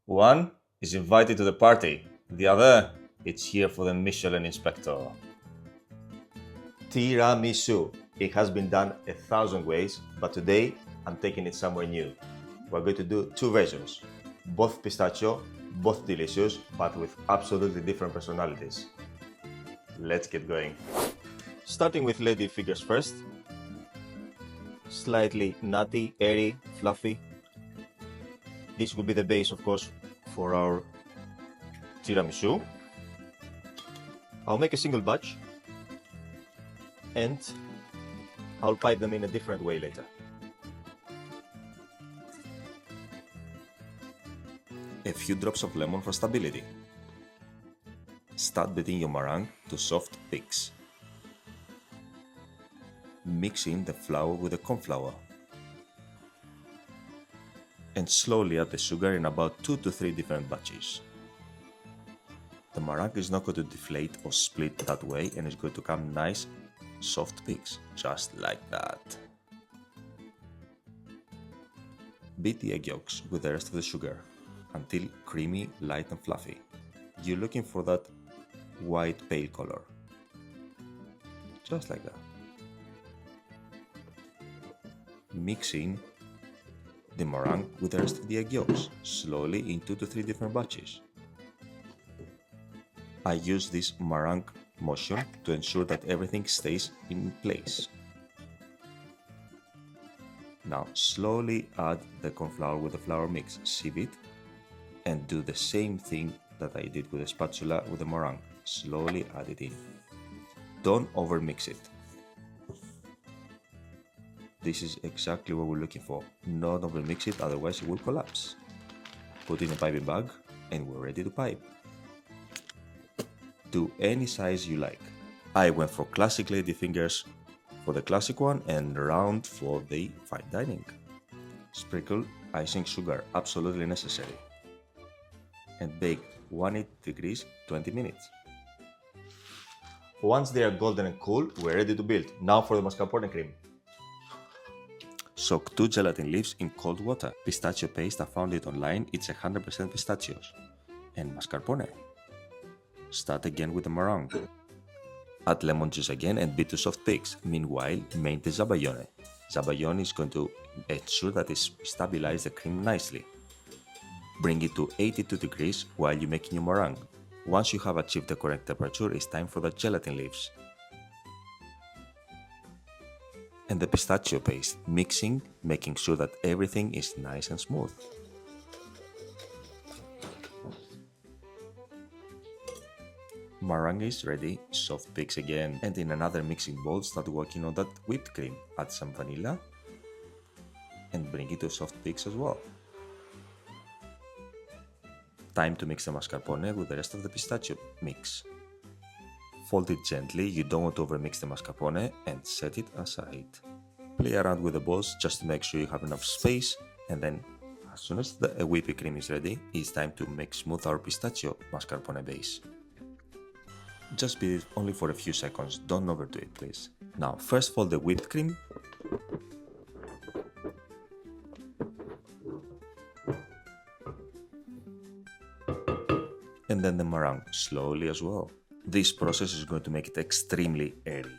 One is invited to the party, the other it's here for the Michelin inspector. Tiramisu. It has been done 1,000 ways, but today I'm taking it somewhere new. We're going to do two versions, both pistachio, both delicious, but with absolutely different personalities. Let's get going. Starting with Ladyfingers first. Slightly nutty, airy, fluffy. This will be the base, of course, for our tiramisu. I'll make a single batch and I'll pipe them in a different way later. A few drops of lemon for stability. Start beating your meringue to soft peaks. Mix in the flour with the corn flour. And slowly add the sugar in about 2 to 3 different batches. The meringue is not going to deflate or split that way and it's going to come nice, soft peaks, just like that. Beat the egg yolks with the rest of the sugar until creamy, light and fluffy. You're looking for that white pale color. Just like that. Mix in the meringue with the rest of the egg yolks, slowly in 2 to 3 different batches. I use this meringue motion to ensure that everything stays in place. Now slowly add the corn flour with the flour mix, sieve it, and do the same thing that I did with the spatula with the meringue. Slowly add it in. Don't overmix it. This is exactly what we're looking for. Not overmix it, otherwise it will collapse. Put in a piping bag and we're ready to pipe. Do any size you like. I went for classic Ladyfingers for the classic one and round for the fine dining. Sprinkle icing sugar, absolutely necessary. And bake 180 degrees 20 minutes. Once they are golden and cool, we're ready to build. Now for the mascarpone cream. Soak 2 gelatin leaves in cold water. Pistachio paste, I found it online, it's 100% pistachios. And mascarpone. Start again with the meringue. Add lemon juice again and beat to soft peaks. Meanwhile, make the zabaione. Zabaione is going to ensure that it stabilizes the cream nicely. Bring it to 82 degrees while you're making your meringue. Once you have achieved the correct temperature, it's time for the gelatin leaves. And the pistachio paste, mixing, making sure that everything is nice and smooth. Meringue is ready, soft peaks again, and in another mixing bowl start working on that whipped cream. Add some vanilla and bring it to soft peaks as well. Time to mix the mascarpone with the rest of the pistachio mix. Fold it gently, you don't want to overmix the mascarpone, and set it aside. Play around with the balls just to make sure you have enough space, and then as soon as the whipped cream is ready, it's time to make smooth our pistachio mascarpone base. Just beat it only for a few seconds, don't overdo it please. Now first fold the whipped cream. And then the meringue, slowly as well. This process is going to make it extremely airy.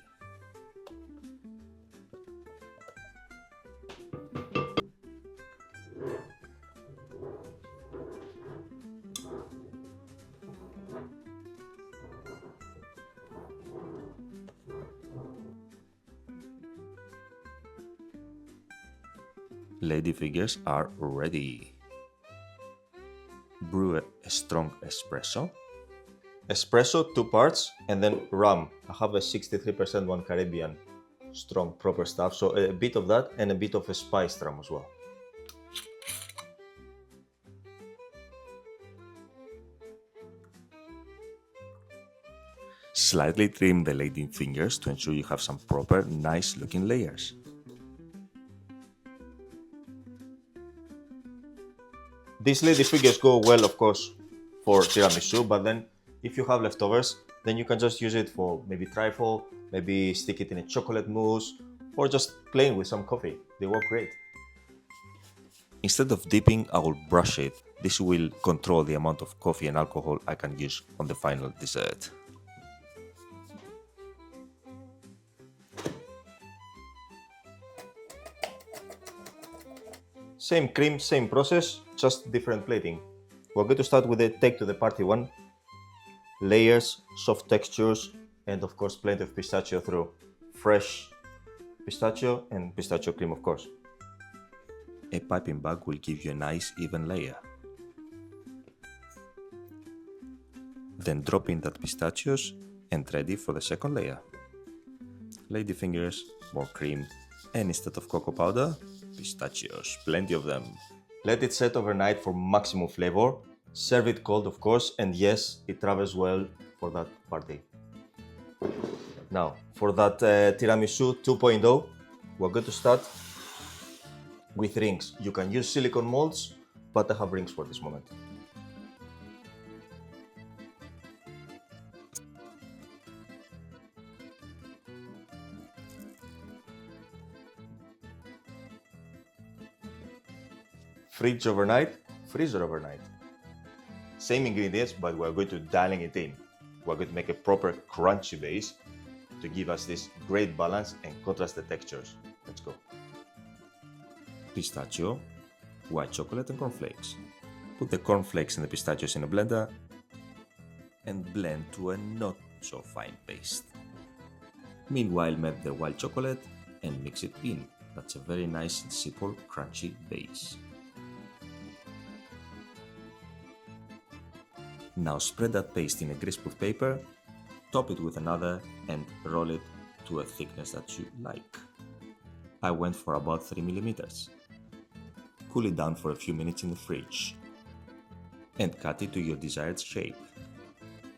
Ladyfingers are ready. Brew a strong espresso. Espresso 2 parts and then rum. I have a 63% one Caribbean, strong proper stuff, so a bit of that and a bit of a spiced rum as well. Slightly trim the Ladyfingers to ensure you have some proper nice looking layers. These Ladyfingers go well, of course, for tiramisu, but then if you have leftovers, then you can just use it for maybe trifle, maybe stick it in a chocolate mousse, or just plain with some coffee. They work great. Instead of dipping, I will brush it. This will control the amount of coffee and alcohol I can use on the final dessert. Same cream, same process, just different plating. We're going to start with the take to the party one. Layers, soft textures, and of course plenty of pistachio through fresh pistachio and pistachio cream, of course. A piping bag will give you a nice even layer. Then drop in that pistachios and ready for the second layer. Ladyfingers, more cream, and instead of cocoa powder, pistachios, plenty of them. Let it set overnight for maximum flavor. Serve it cold, of course, and yes, it travels well for that party. Now, for that Tiramisu 2.0, we're going to start with rings. You can use silicone molds, but I have rings for this moment. Fridge overnight, freezer overnight. Same ingredients, but we're going to dialing it in. We're going to make a proper crunchy base to give us this great balance and contrast the textures. Let's go. Pistachio, white chocolate and cornflakes. Put the cornflakes and the pistachios in a blender and blend to a not so fine paste. Meanwhile, melt the white chocolate and mix it in. That's a very nice and simple crunchy base. Now spread that paste in a greaseproof paper, top it with another and roll it to a thickness that you like. I went for about 3 mm. Cool it down for a few minutes in the fridge and cut it to your desired shape.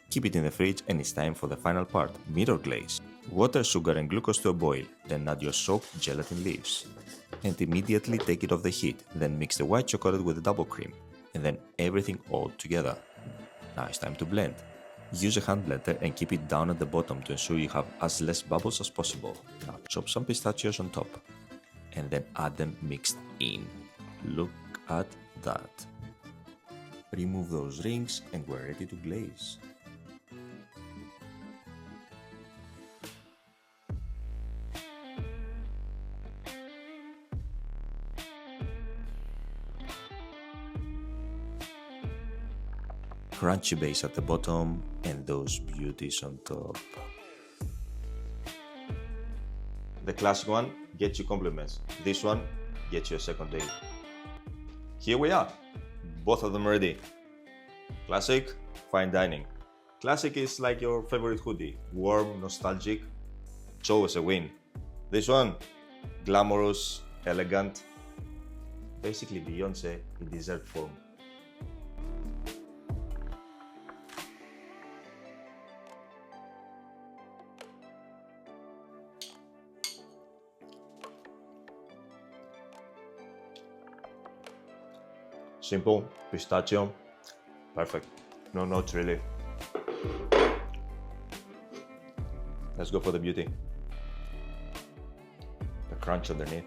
Keep it in the fridge and it's time for the final part, mirror glaze. Water, sugar and glucose to a boil, then add your soaked gelatin leaves and immediately take it off the heat, then mix the white chocolate with the double cream and then everything all together. Now it's time to blend. Use a hand blender and keep it down at the bottom to ensure you have as less bubbles as possible. Now chop some pistachios on top and then add them mixed in. Look at that. Remove those rings and we're ready to glaze. Crunchy base at the bottom and those beauties on top. The classic one gets you compliments. This one gets you a second date. Here we are. Both of them ready. Classic, fine dining. Classic is like your favorite hoodie. Warm, nostalgic. It's always a win. This one, glamorous, elegant. Basically Beyonce in dessert form. Simple, pistachio, perfect. No notes really. Let's go for the beauty. The crunch underneath.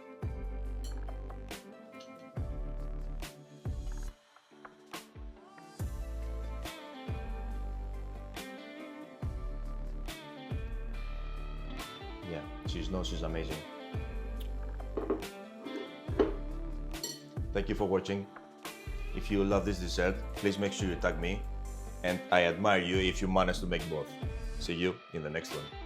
Yeah, cheese nose is amazing. Thank you for watching. If you love this dessert, please make sure you tag me, and I admire you if you manage to make both. See you in the next one.